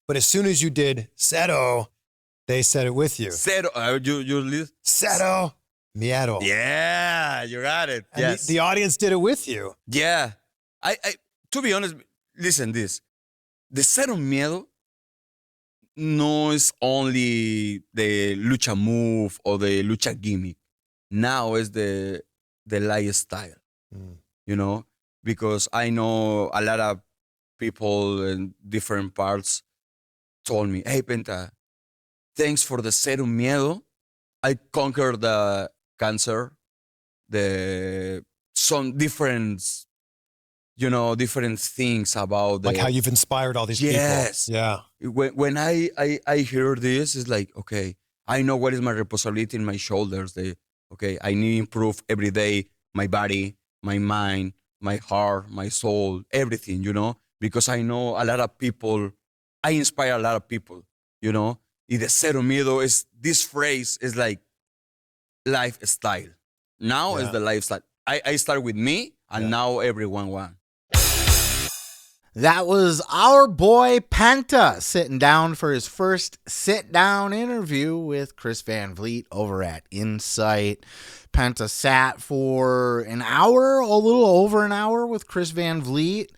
But as soon as you did Cero, they said it with you. Cero. You listen? Cero. Miedo. Yeah, you got it. And yes. the audience did it with you. Yeah. I to be honest, listen this. The Cero Miedo no is only the lucha move or the lucha gimmick. Now is the lifestyle. You know, because I know a lot of people in different parts told me, "Hey Penta, thanks for the Cero Miedo. I conquered the cancer, some different, different things about Like how you've inspired all these yes. people. Yeah. When I hear this, it's like, okay, I know what is my responsibility in my shoulders. I need to improve every day my body, my mind, my heart, my soul, everything, because I know a lot of people, I inspire a lot of people, Y the Cero Miedo this phrase is like lifestyle. Now is the lifestyle. I start with me, and now everyone wants. That was our boy Penta sitting down for his first sit-down interview with Chris Van Vliet over at Insight. Penta sat for an hour, a little over an hour with Chris Van Vliet.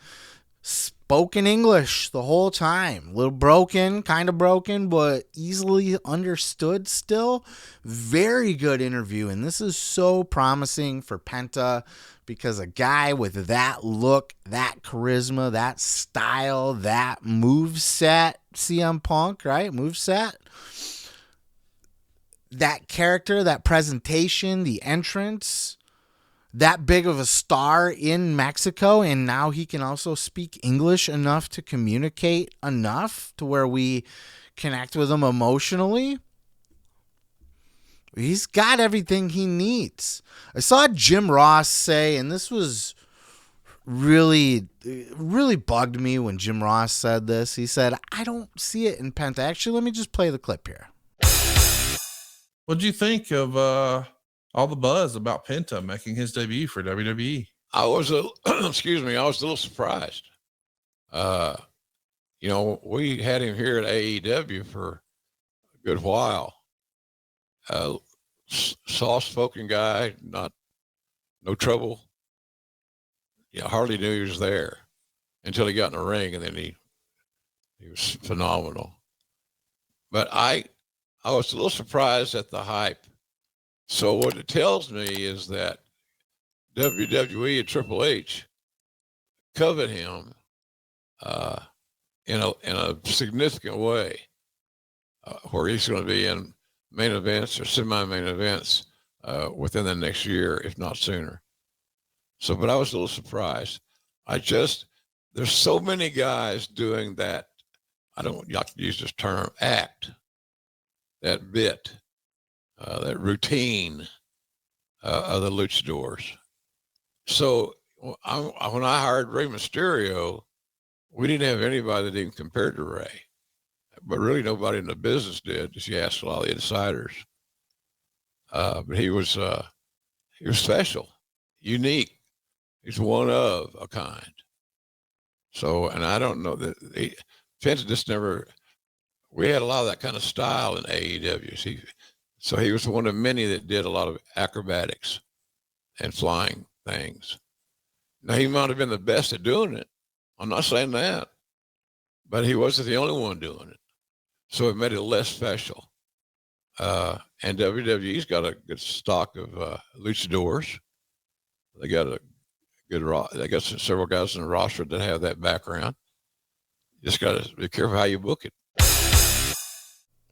Spoke in English the whole time. A little broken, kind of broken, but easily understood still. Very good interview, and this is so promising for Penta because a guy with that look, that charisma, that style, that moveset, CM Punk, right? Moveset. That character, that presentation, the entrance, that big of a star in Mexico, and now he can also speak English enough to communicate enough to where we connect with him emotionally. He's got everything he needs. I saw Jim Ross say, and this was really bugged me when Jim Ross said this. He said, I don't see it in Penta. Actually, let me just play the clip here. What'd you think of all the buzz about Penta making his debut for WWE? I was I was a little surprised. We had him here at AEW for a good while. Soft-spoken guy, no trouble. Hardly knew he was there until he got in the ring, and then he was phenomenal. But I was a little surprised at the hype. So what it tells me is that WWE and Triple H covet him in a significant way, where he's going to be in main events or semi-main events within the next year, if not sooner. So, but I was a little surprised. There's so many guys doing that. I don't like to use this term, act, that bit, that routine of the luchadors. So when I hired Rey Mysterio, we didn't have anybody that even compared to Rey. But really nobody in the business did, if you ask a lot of the insiders. But he was special, unique. He's one of a kind. So, and I don't know that Penta just never. We had a lot of that kind of style in AEW. So he was one of many that did a lot of acrobatics and flying things. Now he might have been the best at doing it. I'm not saying that, but he wasn't the only one doing it. So it made it less special. And WWE's got a good stock of luchadors. They got several guys in the roster that have that background. You just got to be careful how you book it.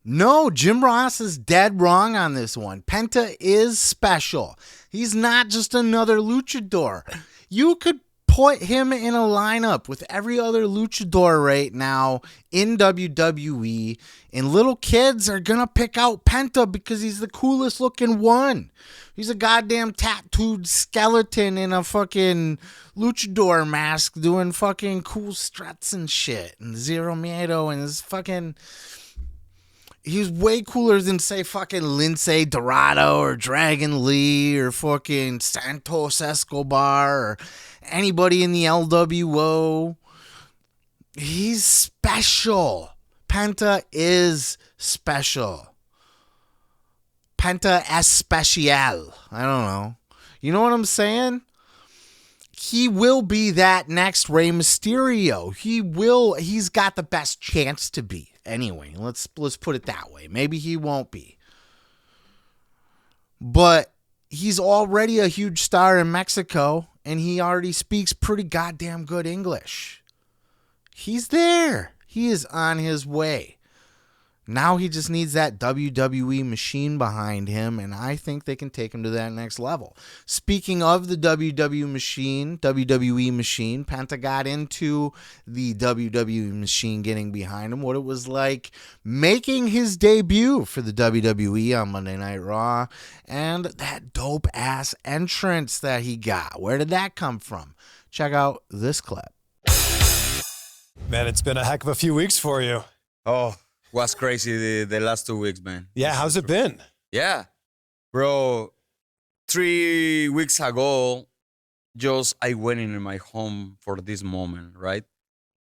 No, Jim Ross is dead wrong on this one. Penta is special. He's not just another luchador. You could put him in a lineup with every other luchador right now in WWE, and little kids are going to pick out Penta because he's the coolest looking one. He's a goddamn tattooed skeleton in a fucking luchador mask doing fucking cool struts and shit, and Zero Miedo and his fucking... He's way cooler than, say, fucking Lince Dorado or Dragon Lee or fucking Santos Escobar or anybody in the LWO. He's special. Penta is special. Penta especial. I don't know. You know what I'm saying? He will be that next Rey Mysterio. He's got the best chance to be. Anyway, let's put it that way. Maybe he won't be. But he's already a huge star in Mexico, and he already speaks pretty goddamn good English. He's there. He is on his way. Now he just needs that WWE machine behind him, and I think they can take him to that next level. Speaking of the WWE machine, Penta got into the WWE machine getting behind him, what it was like making his debut for the WWE on Monday Night Raw, and that dope-ass entrance that he got. Where did that come from? Check out this clip. Man, it's been a heck of a few weeks for you. Oh, was crazy the last 2 weeks, man. Yeah, how's it been? Yeah. Bro, 3 weeks ago, I went in my home for this moment, right?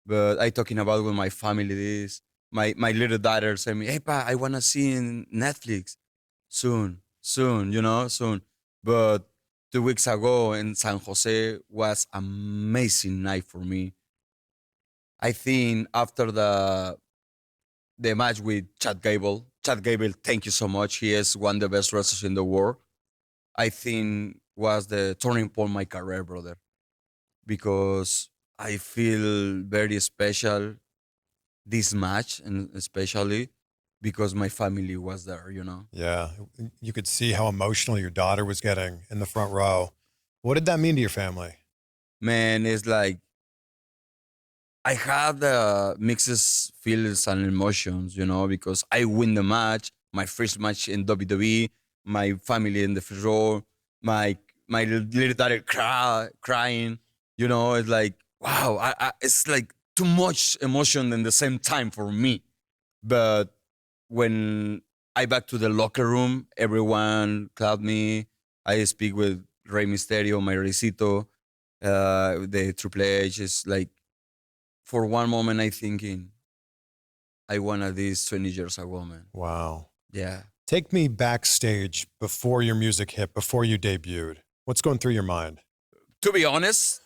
But I talking about with my family this. My little daughter said me, hey, pa, I want to see in Netflix. Soon, soon. But 2 weeks ago in San Jose was amazing night for me. I think after the match with Chad Gable, thank you so much. He is one of the best wrestlers in the world. I think was the turning point in my career, brother, because I feel very special this match, and especially because my family was there, Yeah, you could see how emotional your daughter was getting in the front row. What did that mean to your family? Man, it's like I had mixed feelings and emotions, because I win the match, my first match in WWE, my family in the first row, my little daughter crying, it's like, wow, it's like too much emotion in the same time for me. But when I back to the locker room, everyone clapped me. I speak with Rey Mysterio, my Reycito, the Triple H. Is like, for one moment, I thinking, I wanted this 20 years ago, man. Wow. Yeah. Take me backstage before your music hit, before you debuted. What's going through your mind? To be honest,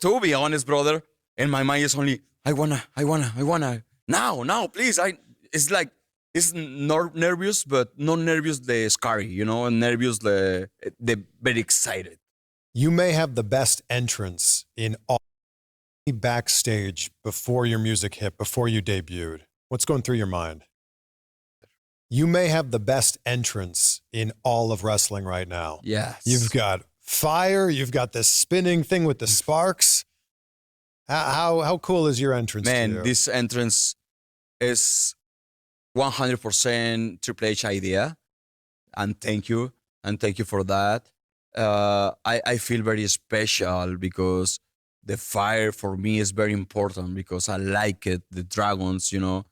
brother, in my mind is only, I wanna, now, please. It's like, it's not nervous, but not nervous, the scary, and nervous, the very excited. You may have the best entrance in all. Backstage before your music hit, before you debuted. What's going through your mind? You may have the best entrance in all of wrestling right now. Yes. You've got fire. You've got this spinning thing with the sparks. How cool is your entrance? Man, this entrance is 100% Triple H idea, and thank you for that. I feel very special because the fire for me is very important because I like it. The dragons, the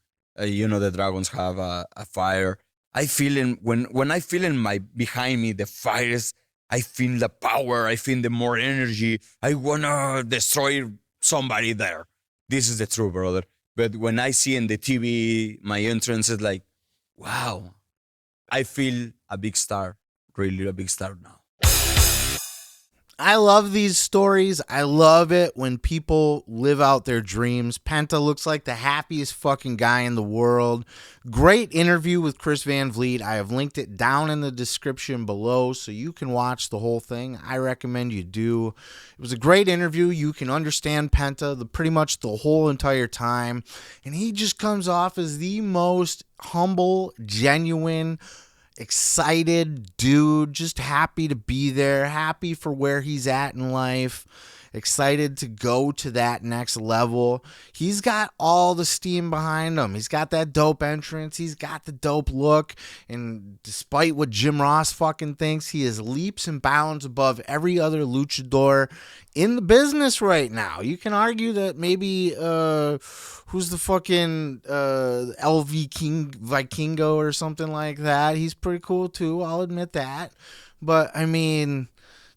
dragons have a fire. I feel when I feel in my behind me the fires. I feel the power. I feel the more energy. I wanna destroy somebody there. This is the truth, brother. But when I see in the TV my entrance is like, wow, I feel a big star, really a big star now. I love these stories. I love it when people live out their dreams. Penta looks like the happiest fucking guy in the world. Great interview with Chris Van Vliet. I have linked it down in the description below so you can watch the whole thing. I recommend you do. It was a great interview. You can understand Penta pretty much the whole entire time. And he just comes off as the most humble, genuine, excited dude, just happy to be there, happy for where he's at in life, excited to go to that next level. He's got all the steam behind him. He's got that dope entrance. He's got the dope look. And despite what Jim Ross fucking thinks, he is leaps and bounds above every other luchador in the business right now. You can argue that maybe who's the fucking LV King Vikingo or something like that. He's pretty cool too. I'll admit that. But I mean,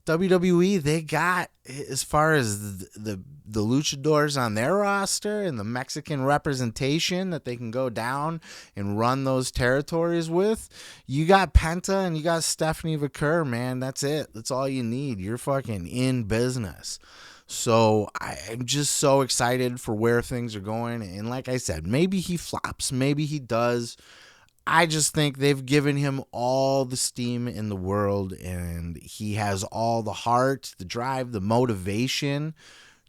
WWE, they got, as far as the luchadors on their roster and the Mexican representation that they can go down and run those territories with, you got Penta and you got Stephanie Vaquer, man. That's it. That's all you need. You're fucking in business. So I'm just so excited for where things are going. And like I said, maybe he flops, maybe he does. I just think they've given him all the steam in the world, and he has all the heart, the drive, the motivation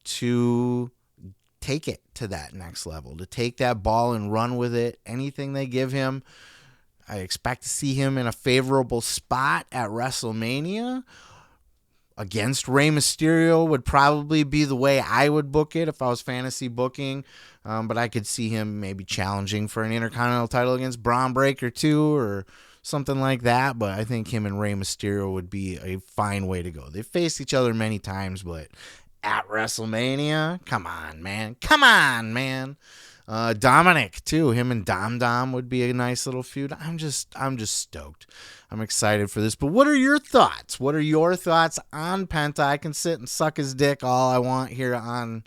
to take it to that next level, to take that ball and run with it. Anything they give him, I expect to see him in a favorable spot at WrestleMania. Against Rey Mysterio would probably be the way I would book it if I was fantasy booking. But I could see him maybe challenging for an Intercontinental title against Braun Breaker too, or something like that. But I think him and Rey Mysterio would be a fine way to go. They've faced each other many times, but at WrestleMania, come on, man. Come on, man. Dominic too. Him and Dom would be a nice little feud. I'm just stoked. I'm excited for this. But what are your thoughts? What are your thoughts on Penta? I can sit and suck his dick all I want here on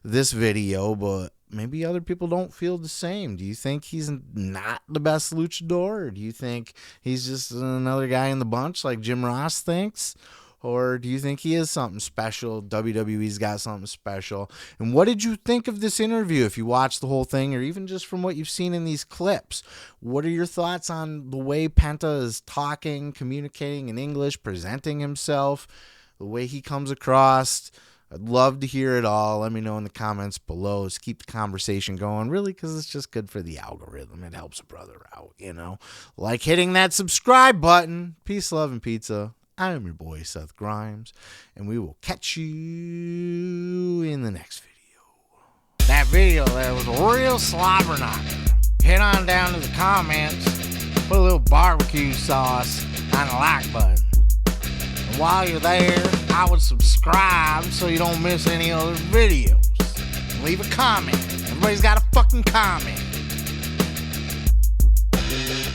this video, but maybe other people don't feel the same. Do you think he's not the best luchador, or do you think he's just another guy in the bunch like Jim Ross thinks? Or do you think he is something special? WWE's got something special. And what did you think of this interview, if you watched the whole thing, or even just from what you've seen in these clips? What are your thoughts on the way Penta is talking, communicating in English, presenting himself, the way he comes across? I'd love to hear it all. Let me know in the comments below. Let's keep the conversation going, really, because it's just good for the algorithm. It helps a brother out, you know. Like hitting that subscribe button. Peace, love, and pizza. I am your boy, Seth Grimes, and we will catch you in the next video. That video there was a real slobber knocker. Head on down to the comments, put a little barbecue sauce on the like button. And while you're there, I would subscribe so you don't miss any other videos. And leave a comment. Everybody's got a fucking comment.